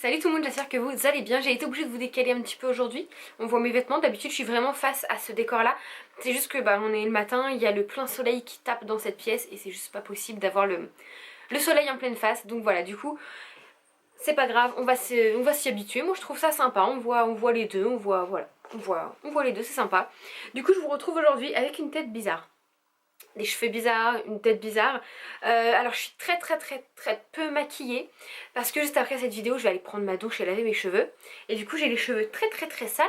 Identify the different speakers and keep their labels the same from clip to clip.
Speaker 1: Salut tout le monde, j'espère que vous allez bien. J'ai été obligée de vous décaler un petit peu aujourd'hui. On voit mes vêtements, d'habitude je suis vraiment face à ce décor là. C'est juste que on est le matin, il y a le plein soleil qui tape dans cette pièce et c'est juste pas possible d'avoir le soleil en pleine face. Donc voilà, du coup c'est pas grave, on va s'y habituer. Moi je trouve ça sympa, on voit les deux, on voit les deux, c'est sympa. Du coup je vous retrouve aujourd'hui avec une tête bizarre. Des cheveux bizarres, une tête bizarre. Alors je suis très peu maquillée parce que juste après cette vidéo je vais aller prendre ma douche et laver mes cheveux. Et du coup j'ai les cheveux très sales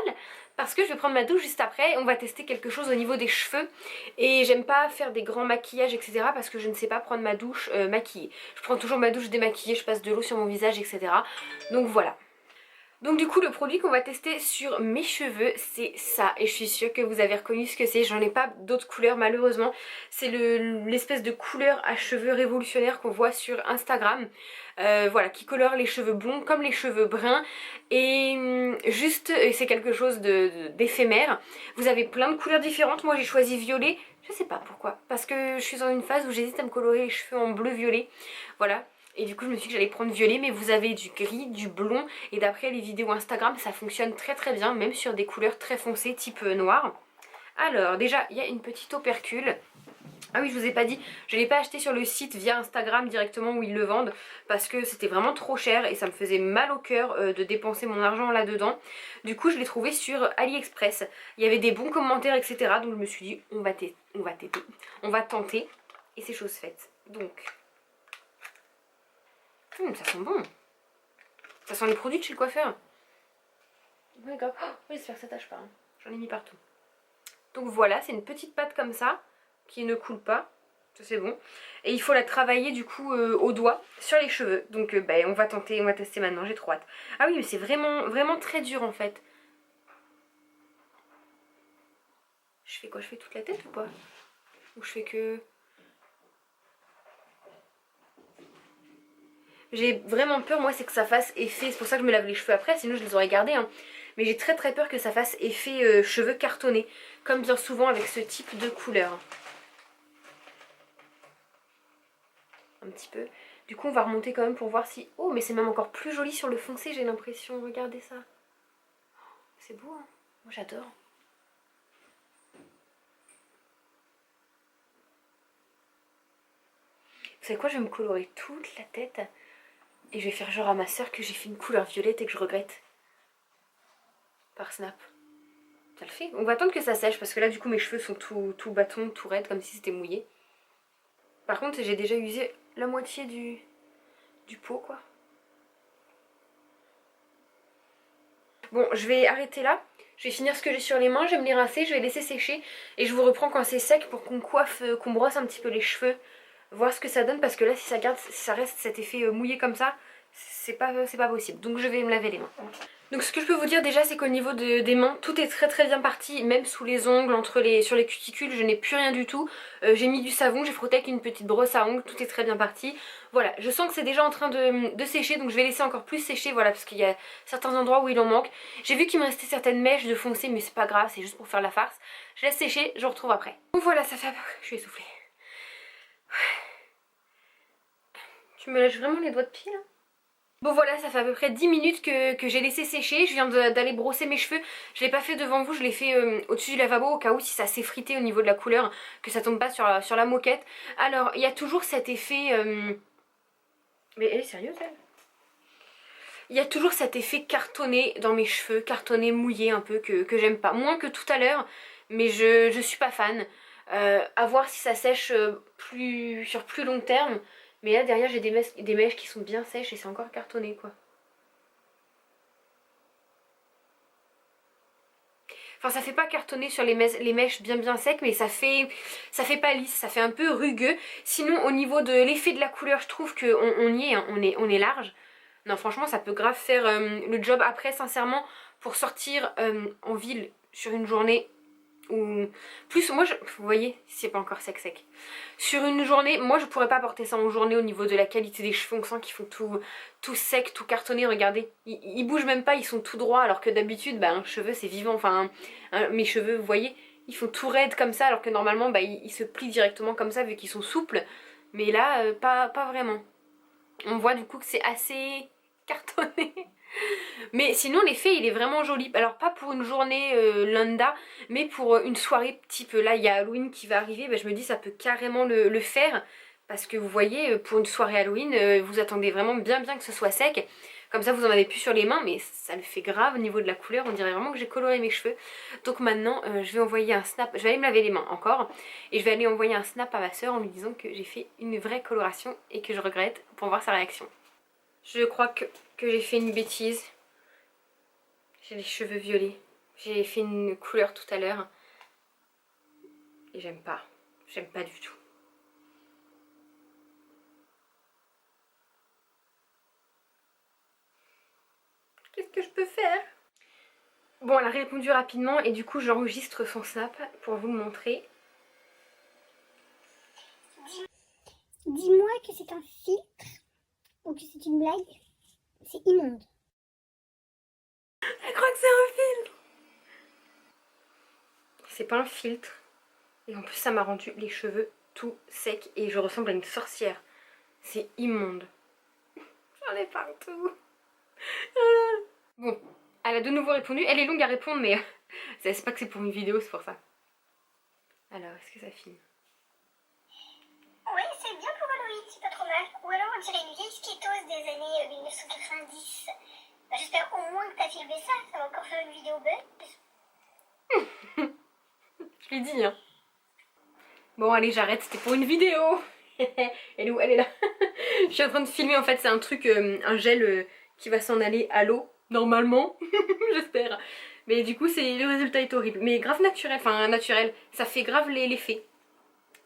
Speaker 1: parce que je vais prendre ma douche juste après. On va tester quelque chose au niveau des cheveux et j'aime pas faire des grands maquillages etc. parce que je ne sais pas prendre ma douche maquillée. Je prends toujours ma douche démaquillée, je passe de l'eau sur mon visage etc. Donc voilà. Donc du coup le produit qu'on va tester sur mes cheveux c'est ça et je suis sûre que vous avez reconnu ce que c'est. J'en ai pas d'autres couleurs malheureusement. C'est l'espèce de couleur à cheveux révolutionnaire qu'on voit sur Instagram. Voilà, qui colore les cheveux blonds comme les cheveux bruns. Et juste c'est quelque chose d'éphémère. Vous avez plein de couleurs différentes. Moi j'ai choisi violet. Je sais pas pourquoi. Parce que je suis dans une phase où j'hésite à me colorer les cheveux en bleu violet. Voilà. Et du coup je me suis dit que j'allais prendre violet, mais vous avez du gris, du blond, et d'après les vidéos Instagram ça fonctionne très bien, même sur des couleurs très foncées type noir. Alors déjà il y a une petite opercule. Ah oui, je vous ai pas dit, je l'ai pas acheté sur le site via Instagram directement où ils le vendent parce que c'était vraiment trop cher et ça me faisait mal au cœur de dépenser mon argent là-dedans. Du coup je l'ai trouvé sur AliExpress. Il y avait des bons commentaires etc. Donc je me suis dit on va tenter et c'est chose faite. Donc ça sent bon. Ça sent les produits de chez le coiffeur. Oh my god. Oh, j'espère que ça tâche pas. Hein. J'en ai mis partout. Donc voilà, c'est une petite pâte comme ça qui ne coule pas. Ça c'est bon. Et il faut la travailler du coup au doigt sur les cheveux. Donc on va tenter, on va tester maintenant. J'ai trop hâte. Ah oui, mais c'est vraiment très dur en fait. Je fais quoi? Je fais toute la tête ou pas? Ou je fais que... J'ai vraiment peur, moi, c'est que ça fasse effet. C'est pour ça que je me lave les cheveux après, sinon je les aurais gardés. Hein. Mais j'ai très peur que ça fasse effet cheveux cartonnés, comme bien souvent avec ce type de couleur. Un petit peu. Du coup, on va remonter quand même pour voir si... Oh, mais c'est même encore plus joli sur le foncé, j'ai l'impression. Regardez ça. C'est beau, hein. Moi, j'adore. Vous savez quoi, je vais me colorer toute la tête. Et je vais faire genre à ma soeur que j'ai fait une couleur violette et que je regrette. Par snap. Ça le fait. On va attendre que ça sèche parce que là du coup mes cheveux sont tout bâtons, tout raides comme si c'était mouillé. Par contre j'ai déjà usé la moitié du pot quoi. Bon je vais arrêter là. Je vais finir ce que j'ai sur les mains, je vais me les rincer, je vais laisser sécher. Et je vous reprends quand c'est sec pour qu'on coiffe, qu'on brosse un petit peu les cheveux. Voir ce que ça donne parce que là si ça reste cet effet mouillé comme ça, c'est pas possible. Donc je vais me laver les mains. Donc ce que je peux vous dire déjà c'est qu'au niveau des mains tout est très bien parti, même sous les ongles, sur les cuticules je n'ai plus rien du tout. J'ai mis du savon, j'ai frotté avec une petite brosse à ongles, tout est très bien parti. Voilà, je sens que c'est déjà en train de sécher donc je vais laisser encore plus sécher voilà parce qu'il y a certains endroits où il en manque. J'ai vu qu'il me restait certaines mèches de foncé mais c'est pas grave, c'est juste pour faire la farce. Je laisse sécher, je retrouve après. Donc voilà, ça fait... Je suis essoufflée. Tu me lâches vraiment les doigts de pied là? Bon voilà, ça fait à peu près 10 minutes que j'ai laissé sécher. Je viens d'aller brosser mes cheveux. Je l'ai pas fait devant vous, je l'ai fait au-dessus du lavabo au cas où si ça s'effritait au niveau de la couleur, que ça tombe pas sur la moquette. Alors, il y a toujours cet effet... Mais elle est sérieuse elle? Il y a toujours cet effet cartonné dans mes cheveux, cartonné, mouillé un peu, que j'aime pas. Moins que tout à l'heure, mais je suis pas fan. À voir si ça sèche sur plus long terme. Mais là derrière j'ai des mèches qui sont bien sèches et c'est encore cartonné quoi. Enfin ça fait pas cartonner sur les mèches bien secs mais ça fait pas lisse, ça fait un peu rugueux. Sinon au niveau de l'effet de la couleur je trouve qu'on y est, hein, on est large. Non franchement ça peut grave faire le job après sincèrement pour sortir en ville sur une journée. Ou plus moi vous voyez c'est pas encore sec sur une journée moi je pourrais pas porter ça en journée au niveau de la qualité des cheveux. On sent qu'ils font tout sec, tout cartonné. Regardez ils bougent même pas, ils sont tout droits alors que d'habitude un cheveu c'est vivant. Enfin mes cheveux vous voyez ils font tout raides comme ça alors que normalement ils se plient directement comme ça vu qu'ils sont souples. Mais là pas vraiment. On voit du coup que c'est assez cartonné. Mais sinon l'effet il est vraiment joli. Alors pas pour une journée lambda, mais pour une soirée type là il y a Halloween qui va arriver, je me dis ça peut carrément le faire. Parce que vous voyez, pour une soirée Halloween, vous attendez vraiment bien que ce soit sec. Comme ça vous en avez plus sur les mains, mais ça le fait grave au niveau de la couleur. On dirait vraiment que j'ai coloré mes cheveux. Donc maintenant je vais envoyer un snap, je vais aller me laver les mains encore. Et je vais aller envoyer un snap à ma soeur en lui disant que j'ai fait une vraie coloration et que je regrette pour voir sa réaction. Je crois que j'ai fait une bêtise. J'ai les cheveux violets. J'ai fait une couleur tout à l'heure. Et j'aime pas. J'aime pas du tout. Qu'est-ce que je peux faire? Bon, elle a répondu rapidement et du coup j'enregistre son snap pour vous le montrer.
Speaker 2: Dis-moi que c'est un filtre ou que c'est une blague. C'est immonde.
Speaker 1: Elle croit que c'est un filtre. C'est pas un filtre. Et en plus ça m'a rendu les cheveux tout secs et je ressemble à une sorcière. C'est immonde. J'en ai partout. Bon, elle a de nouveau répondu. Elle est longue à répondre mais c'est pas que c'est pour une vidéo, c'est pour ça. Alors, est-ce que ça filme?
Speaker 2: Oui, c'est bien pour Halloween, c'est pas trop mal. Ou alors on dirait une vieille skateuse des années 1990. J'espère au moins que t'as filmé ça, ça va encore faire une vidéo belle.
Speaker 1: Je l'ai dit, hein. Bon, allez, j'arrête, c'était pour une vidéo. Elle est où? Elle est là. Je suis en train de filmer, en fait, c'est un truc, un gel qui va s'en aller à l'eau, normalement. J'espère. Mais du coup, le résultat est horrible. Mais grave naturel, enfin naturel, ça fait grave l'effet.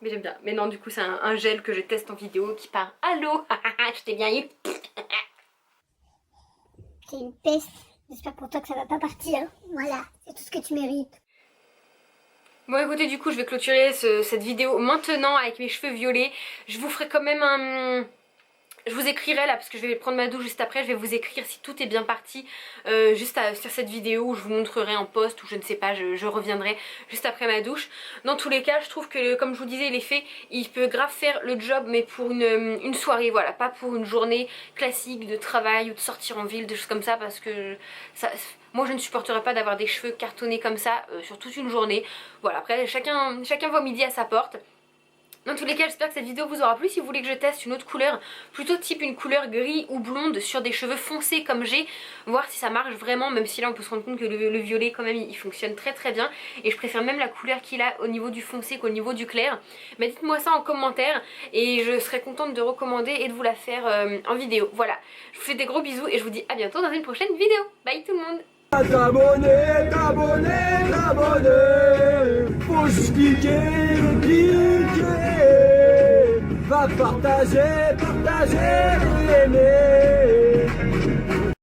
Speaker 1: Mais j'aime bien. Mais non, du coup, c'est un gel que je teste en vidéo qui part à l'eau. Je t'ai bien eu.
Speaker 2: C'est une peste. J'espère pour toi que ça va pas partir. Voilà, c'est tout ce que tu mérites.
Speaker 1: Bon écoutez, du coup je vais clôturer cette vidéo maintenant avec mes cheveux violets. Je vous ferai quand même un... Je vous écrirai là parce que je vais prendre ma douche juste après. Je vais vous écrire si tout est bien parti juste sur cette vidéo où je vous montrerai en post ou je ne sais pas, je reviendrai juste après ma douche. Dans tous les cas je trouve que comme je vous disais l'effet il peut grave faire le job mais pour une soirée, voilà, pas pour une journée classique de travail ou de sortir en ville, des choses comme ça parce que ça... Moi je ne supporterais pas d'avoir des cheveux cartonnés comme ça sur toute une journée. Voilà, après chacun voit midi à sa porte. Dans tous les cas j'espère que cette vidéo vous aura plu. Si vous voulez que je teste une autre couleur, plutôt type une couleur gris ou blonde sur des cheveux foncés comme j'ai, voir si ça marche vraiment, même si là on peut se rendre compte que le violet quand même il fonctionne très bien. Et je préfère même la couleur qu'il a au niveau du foncé qu'au niveau du clair. Mais dites-moi ça en commentaire et je serai contente de recommander et de vous la faire en vidéo. Voilà, je vous fais des gros bisous et je vous dis à bientôt dans une prochaine vidéo. Bye tout le monde.
Speaker 3: T'abonner, faut juste cliquer, va partager, aimer.